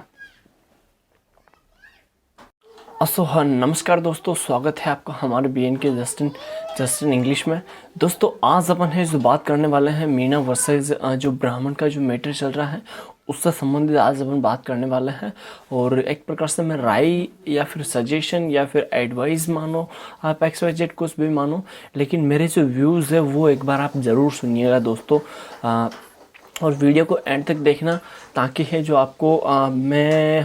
हाँ, नमस्कार दोस्तों, स्वागत है आपका हमारे BN के जस्टिन इंग्लिश में। दोस्तों आज अपन है जो बात करने वाले हैं मीणा वर्सेस जो ब्राह्मण का जो मैटर चल रहा है उससे संबंधित आज अपन बात करने वाले हैं। और एक प्रकार से मैं राय या फिर सजेशन या फिर एडवाइस मानो, आप XYZ कुछ भी मानो, लेकिन मेरे जो व्यूज़ है वो एक बार आप ज़रूर सुनिएगा दोस्तों, और वीडियो को एंड तक देखना, ताकि है जो आपको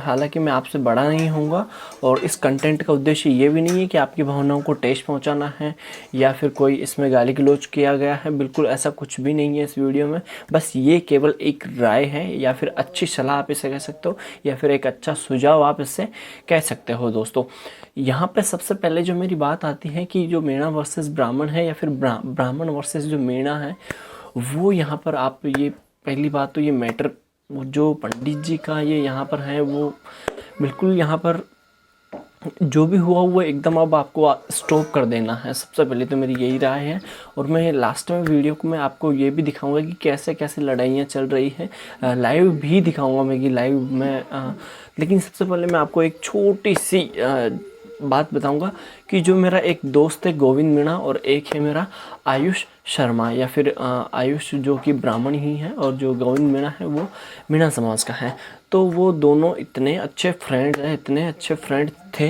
हालांकि मैं आपसे बड़ा नहीं होऊंगा, और इस कंटेंट का उद्देश्य ये भी नहीं है कि आपकी भावनाओं को ठेस पहुंचाना है या फिर कोई इसमें गाली गलौज किया गया है, बिल्कुल ऐसा कुछ भी नहीं है इस वीडियो में। बस ये केवल एक राय है या फिर अच्छी सलाह आप इसे कह सकते हो, या फिर एक अच्छा सुझाव आप इससे कह सकते हो। दोस्तों यहाँ पे सबसे पहले जो मेरी बात आती है कि जो मीणा वर्सेस ब्राह्मण है या फिर ब्राह्मण वर्सेस जो मीणा है, वो यहाँ पर आप ये पहली बात तो ये मैटर जो पंडित जी का ये यहाँ पर है वो बिल्कुल यहाँ पर जो भी हुआ वो एकदम अब आपको स्टॉप कर देना है। सबसे पहले तो मेरी यही राय है, और मैं लास्ट में वीडियो को मैं आपको ये भी दिखाऊंगा कि कैसे कैसे लड़ाइयाँ चल रही है, लाइव भी दिखाऊंगा मैं कि लाइव में लेकिन सबसे पहले मैं आपको एक छोटी सी बात बताऊंगा कि जो मेरा एक दोस्त है गोविंद मीणा, और एक है मेरा आयुष शर्मा, या फिर आयुष जो कि ब्राह्मण ही है, और जो गोविंद मीणा है वो मीणा समाज का है। तो वो दोनों इतने अच्छे फ्रेंड हैं, इतने अच्छे फ्रेंड थे,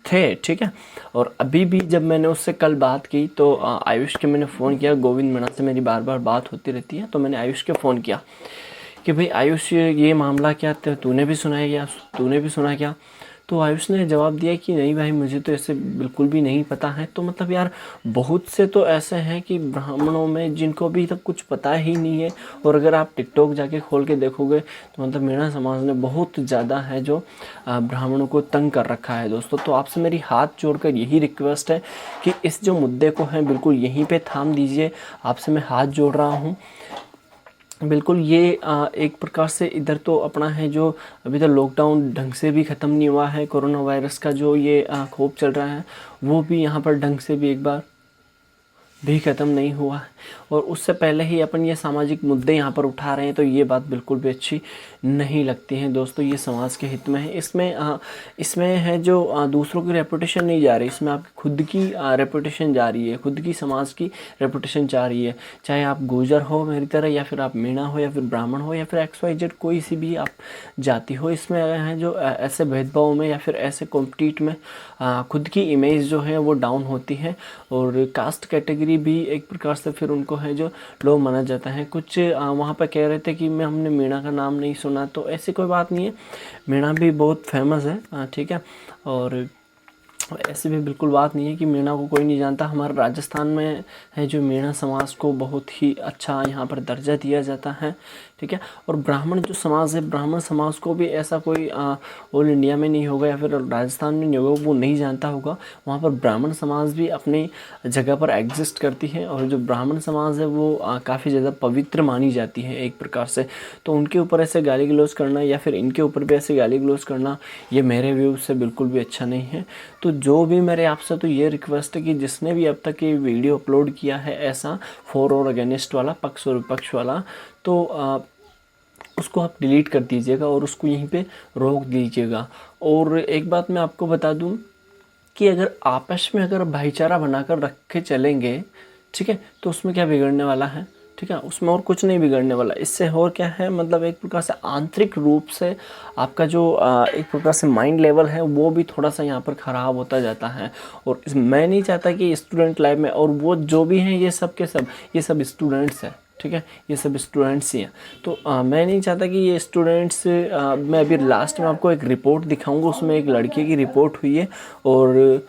थे, ठीक है। और अभी भी जब मैंने उससे कल बात की तो आयुष के मैंने फ़ोन किया, गोविंद मीणा से मेरी बार बार बात होती रहती है, तो मैंने आयुष के फ़ोन किया कि भाई आयुष ये मामला क्या, तूने भी सुना क्या। तो आयुष ने जवाब दिया कि नहीं भाई, मुझे तो ऐसे बिल्कुल भी नहीं पता है। तो मतलब यार बहुत से तो ऐसे हैं कि ब्राह्मणों में जिनको अभी तक कुछ पता ही नहीं है, और अगर आप टिकटॉक जाके खोल के देखोगे तो मतलब मीणा समाज ने बहुत ज़्यादा है जो ब्राह्मणों को तंग कर रखा है दोस्तों। तो आपसे मेरी हाथ जोड़कर यही रिक्वेस्ट है कि इस जो मुद्दे को है बिल्कुल यहीं पर थाम दीजिए। आपसे मैं हाथ जोड़ रहा हूँ बिल्कुल। ये एक प्रकार से इधर तो अपना है जो अभी तक लॉकडाउन ढंग से भी ख़त्म नहीं हुआ है, कोरोना वायरस का जो ये खौफ चल रहा है वो भी यहाँ पर ढंग से भी एक बार भी ख़त्म नहीं हुआ है, और उससे पहले ही अपन ये सामाजिक मुद्दे यहाँ पर उठा रहे हैं, तो ये बात बिल्कुल भी अच्छी नहीं लगती है दोस्तों। ये समाज के हित में है, इसमें है जो दूसरों की रेपुटेशन नहीं जा रही, इसमें आपकी खुद की रेपुटेशन जा रही है, खुद की समाज की रेपुटेशन जा रही है। चाहे आप गुर्जर हो मेरी तरह, या फिर आप मीणा हो, या फिर ब्राह्मण हो, या फिर XYZ कोई सी भी आप जाति हो, इसमें है जो ऐसे भेदभाव में या फिर ऐसे कॉम्पिटिट में खुद की इमेज जो है वो डाउन होती है, और कास्ट कैटेगरी भी एक प्रकार से फिर उनको है जो लो माना जाता है। कुछ वहाँ पर कह रहे थे कि हमने मीणा का नाम नहीं सुना, तो ऐसी कोई बात नहीं है, मीणा भी बहुत फेमस है, ठीक है। और ऐसी भी बिल्कुल बात नहीं है कि मीणा को कोई नहीं जानता। हमारे राजस्थान में है जो मीणा समाज को बहुत ही अच्छा यहाँ पर दर्जा दिया जाता है, ठीक है। और ब्राह्मण जो समाज है, ब्राह्मण समाज को भी ऐसा कोई ऑल इंडिया में नहीं होगा या फिर राजस्थान में नहीं होगा, वो नहीं जानता होगा। वहाँ पर ब्राह्मण समाज भी अपनी जगह पर एग्जिस्ट करती है, और जो ब्राह्मण समाज है वो काफ़ी ज़्यादा पवित्र मानी जाती है एक प्रकार से। तो उनके ऊपर ऐसे गाली गलौज करना या फिर इनके ऊपर भी ऐसे गाली गलौज करना, ये मेरे व्यू से बिल्कुल भी अच्छा नहीं है। तो तो जो भी मेरे आपसे तो ये रिक्वेस्ट है कि जिसने भी अब तक ये वीडियो अपलोड किया है ऐसा फॉर और अगेंस्ट वाला, पक्ष और विपक्ष वाला, तो उसको आप डिलीट कर दीजिएगा और उसको यहीं पे रोक दीजिएगा। और एक बात मैं आपको बता दूं कि अगर आपस में अगर भाईचारा बनाकर रख के चलेंगे, ठीक है, तो उसमें क्या बिगड़ने वाला है, ठीक है, उसमें और कुछ नहीं बिगड़ने वाला। इससे और क्या है, मतलब एक प्रकार से आंतरिक रूप से आपका जो एक प्रकार से माइंड लेवल है वो भी थोड़ा सा यहाँ पर ख़राब होता जाता है। और मैं नहीं चाहता कि स्टूडेंट लाइफ में, और वो जो भी हैं ये सब के सब, ये सब स्टूडेंट्स हैं, ठीक है, ये सब स्टूडेंट्स ही हैं। तो मैं नहीं चाहता कि ये स्टूडेंट्स, मैं अभी लास्ट में आपको एक रिपोर्ट दिखाऊंगा, उसमें एक लड़के की रिपोर्ट हुई है और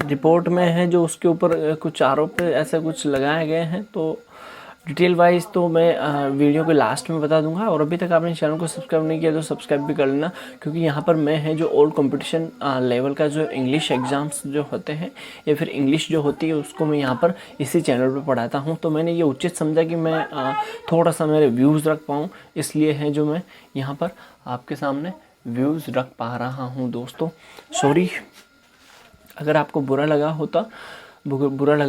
रिपोर्ट में है जो उसके ऊपर कुछ आरोप ऐसे कुछ लगाए गए हैं। तो डिटेल वाइज तो मैं वीडियो के लास्ट में बता दूंगा। और अभी तक आपने चैनल को सब्सक्राइब नहीं किया तो सब्सक्राइब भी कर लेना, क्योंकि यहाँ पर मैं है जो ऑल कंपटीशन लेवल का जो इंग्लिश एग्ज़ाम्स जो होते हैं या फिर इंग्लिश जो होती है उसको मैं यहाँ पर इसी चैनल पर पढ़ाता हूँ। तो मैंने ये उचित समझा कि मैं थोड़ा सा मेरे व्यूज़ रख पाऊँ, इसलिए है जो मैं यहाँ पर आपके सामने व्यूज़ रख पा रहा हूँ दोस्तों। सॉरी अगर आपको बुरा लगा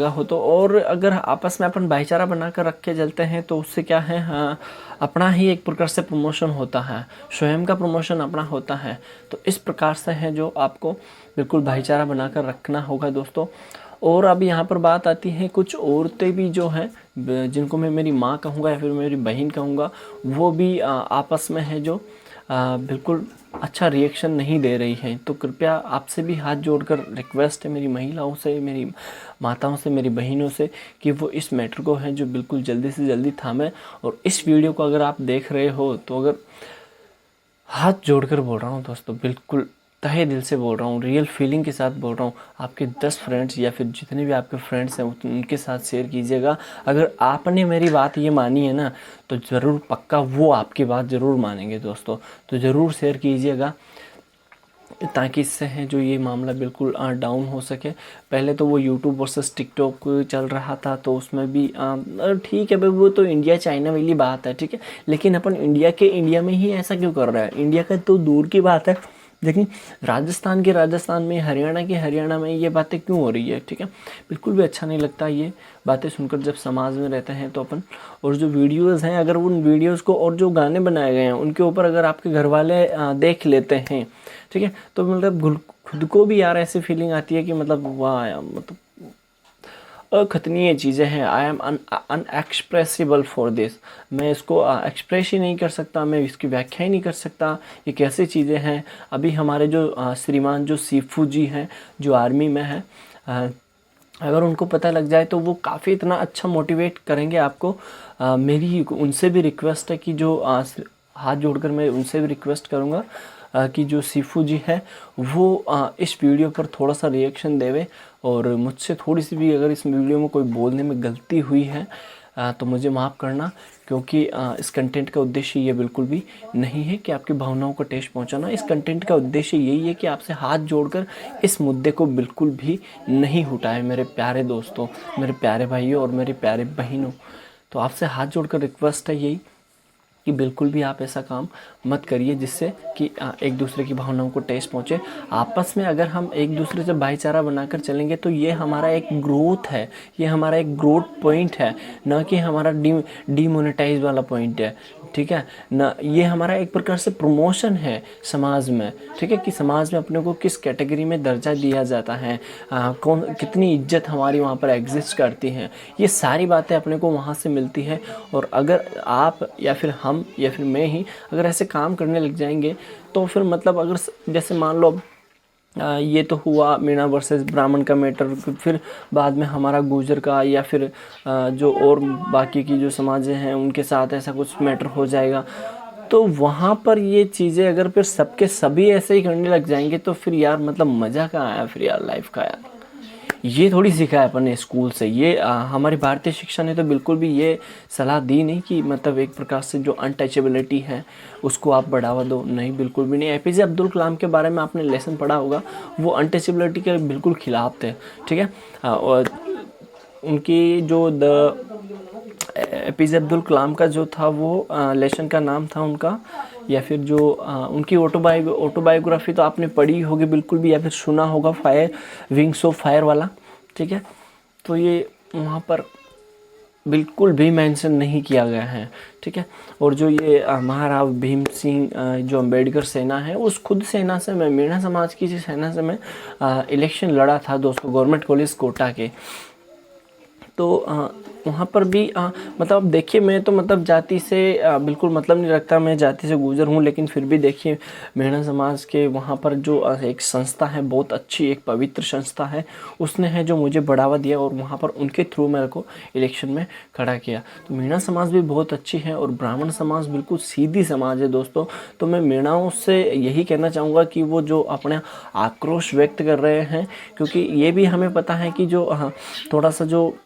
हो तो। और अगर आपस में अपन भाईचारा बनाकर रख के चलते हैं तो उससे क्या है, हाँ, अपना ही एक प्रकार से प्रमोशन होता है, स्वयं का प्रमोशन अपना होता है। तो इस प्रकार से है जो आपको बिल्कुल भाईचारा बनाकर रखना होगा दोस्तों। और अब यहाँ पर बात आती है कुछ औरतें भी जो हैं, जिनको मैं मेरी माँ कहूँगा या फिर मेरी बहन कहूँगा, वो भी आपस में है जो बिल्कुल अच्छा रिएक्शन नहीं दे रही हैं। तो कृपया आपसे भी हाथ जोड़कर रिक्वेस्ट है मेरी महिलाओं से, मेरी माताओं से, मेरी बहनों से, कि वो इस मैटर को है जो बिल्कुल जल्दी से जल्दी थामें। और इस वीडियो को अगर आप देख रहे हो तो अगर हाथ जोड़कर बोल रहा हूँ दोस्तों, बिल्कुल तहे दिल से बोल रहा हूँ, रियल फीलिंग के साथ बोल रहा हूँ, आपके 10 फ्रेंड्स या फिर जितने भी आपके फ्रेंड्स हैं उनके साथ शेयर कीजिएगा। अगर आपने मेरी बात ये मानी है ना तो ज़रूर पक्का वो आपकी बात ज़रूर मानेंगे दोस्तों। तो ज़रूर शेयर कीजिएगा ताकि इससे है जो ये मामला बिल्कुल डाउन हो सके। पहले तो वो यूट्यूब वर्सेस टिकटॉक चल रहा था तो उसमें भी ठीक है भाई, वो तो इंडिया चाइना वाली बात है, ठीक है, लेकिन अपन इंडिया में ही ऐसा क्यों कर रहा है, इंडिया का तो दूर की बात है, लेकिन राजस्थान में, हरियाणा में ये बातें क्यों हो रही है, ठीक है, बिल्कुल भी अच्छा नहीं लगता ये बातें सुनकर जब समाज में रहते हैं तो अपन। और जो वीडियोस हैं, अगर उन वीडियोस को और जो गाने बनाए गए हैं उनके ऊपर अगर आपके घर वाले देख लेते हैं, ठीक है, तो मतलब खुद को भी यार ऐसी फीलिंग आती है कि मतलब वाह यार, मतलब अकथनीय चीज़ें हैं। I am unexpressible for this, मैं इसको एक्सप्रेस ही नहीं कर सकता, मैं इसकी व्याख्या ही नहीं कर सकता, ये कैसी चीज़ें हैं। अभी हमारे जो श्रीमान जो सीफू जी हैं जो आर्मी में हैं, अगर उनको पता लग जाए तो वो काफ़ी इतना अच्छा मोटिवेट करेंगे आपको। मेरी उनसे भी रिक्वेस्ट है कि जो हाथ जोड़कर मैं उनसे भी रिक्वेस्ट करूँगा कि जो सीफू जी है वो इस वीडियो पर थोड़ा सा रिएक्शन देवे। और मुझसे थोड़ी सी भी अगर इस वीडियो में कोई बोलने में गलती हुई है तो मुझे माफ़ करना, क्योंकि इस कंटेंट का उद्देश्य ये बिल्कुल भी नहीं है कि आपकी भावनाओं को ठेस पहुंचाना। इस कंटेंट का उद्देश्य यही है कि आपसे हाथ जोड़कर इस मुद्दे को बिल्कुल भी नहीं उठाए मेरे प्यारे दोस्तों, मेरे प्यारे भाइयों और मेरे प्यारे बहनों। तो आपसे हाथ जोड़कर रिक्वेस्ट है यही कि बिल्कुल भी आप ऐसा काम मत करिए जिससे कि एक दूसरे की भावनाओं को ठेस पहुँचे। आपस में अगर हम एक दूसरे से भाईचारा बनाकर चलेंगे तो ये हमारा एक ग्रोथ है, ये हमारा एक ग्रोथ पॉइंट है, ना कि हमारा डीमोनेटाइज वाला पॉइंट है, ठीक है ना। ये हमारा एक प्रकार से प्रमोशन है समाज में, ठीक है, कि समाज में अपने को किस कैटेगरी में दर्जा दिया जाता है, कौन कितनी इज्जत हमारी वहाँ पर एग्जिस्ट करती है, ये सारी बातें अपने को वहाँ से मिलती है। और अगर आप या फिर हम या फिर मैं ही अगर ऐसे काम करने लग जाएंगे तो फिर मतलब अगर जैसे मान लो ये तो हुआ मीणा वर्सेस ब्राह्मण का मैटर, फिर बाद में हमारा गुर्जर का या फिर जो और बाकी की जो समाजें हैं उनके साथ ऐसा कुछ मैटर हो जाएगा, तो वहाँ पर ये चीज़ें अगर फिर सबके सभी ऐसे ही करने लग जाएंगे तो फिर यार मतलब मज़ा कहाँ आया फिर यार लाइफ का यार। ये थोड़ी सीखा है अपन ने स्कूल से, ये हमारी भारतीय शिक्षा ने तो बिल्कुल भी ये सलाह दी नहीं कि मतलब एक प्रकार से जो अनटचेबिलिटी है उसको आप बढ़ावा दो, नहीं बिल्कुल भी नहीं। एपीजे अब्दुल कलाम के बारे में आपने लेसन पढ़ा होगा, वो अनटचेबिलिटी के बिल्कुल खिलाफ थे, ठीक है। और उनकी जो एपीजे अब्दुल कलाम का जो था वो लेसन का नाम था उनका या फिर जो उनकी ऑटोबायोग्राफी तो आपने पढ़ी होगी बिल्कुल भी, या फिर सुना होगा, फायर विंग्स ऑफ फायर वाला, ठीक है। तो ये वहाँ पर बिल्कुल भी मेंशन नहीं किया गया है, ठीक है। और जो ये महाराव भीम सिंह जो अंबेडकर सेना है, उस खुद सेना से मैं, मीणा समाज की सेना से मैं इलेक्शन लड़ा था दोस्तों गवर्नमेंट कॉलेज कोटा के। तो वहाँ पर भी मतलब देखिए, मैं तो मतलब जाति से बिल्कुल मतलब नहीं रखता, मैं जाति से गुजर हूँ, लेकिन फिर भी देखिए मीणा समाज के वहाँ पर जो एक संस्था है, बहुत अच्छी एक पवित्र संस्था है, उसने है जो मुझे बढ़ावा दिया और वहाँ पर उनके थ्रू मेरे को इलेक्शन में खड़ा किया। तो मीणा समाज भी बहुत अच्छी है और ब्राह्मण समाज बिल्कुल सीधी समाज है दोस्तों। तो मैं मीणाओं से यही कहना चाहूँगा कि वो जो अपना आक्रोश व्यक्त कर रहे हैं, क्योंकि ये भी हमें पता है कि जो थोड़ा सा जो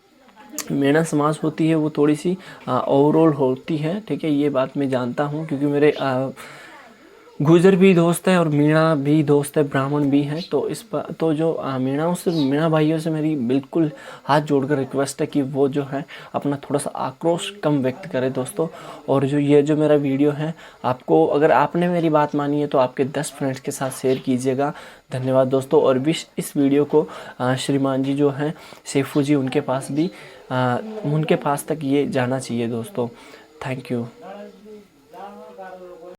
मीणा समाज होती है वो थोड़ी सी ओवरऑल होती है, ठीक है। ये बात मैं जानता हूँ क्योंकि मेरे गुजर भी दोस्त है और मीणा भी दोस्त है, ब्राह्मण भी हैं। तो तो जो मीणाओं से, मीणा भाइयों से मेरी बिल्कुल हाथ जोड़कर रिक्वेस्ट है कि वो जो है अपना थोड़ा सा आक्रोश कम व्यक्त करें दोस्तों। और जो ये जो मेरा वीडियो है, आपको अगर आपने मेरी बात मानी है तो आपके 10 फ्रेंड्स के साथ शेयर कीजिएगा। धन्यवाद दोस्तों। और इस वीडियो को श्रीमान जी जो हैं सैफू जी, उनके पास तक ये जाना चाहिए दोस्तों। Thank you.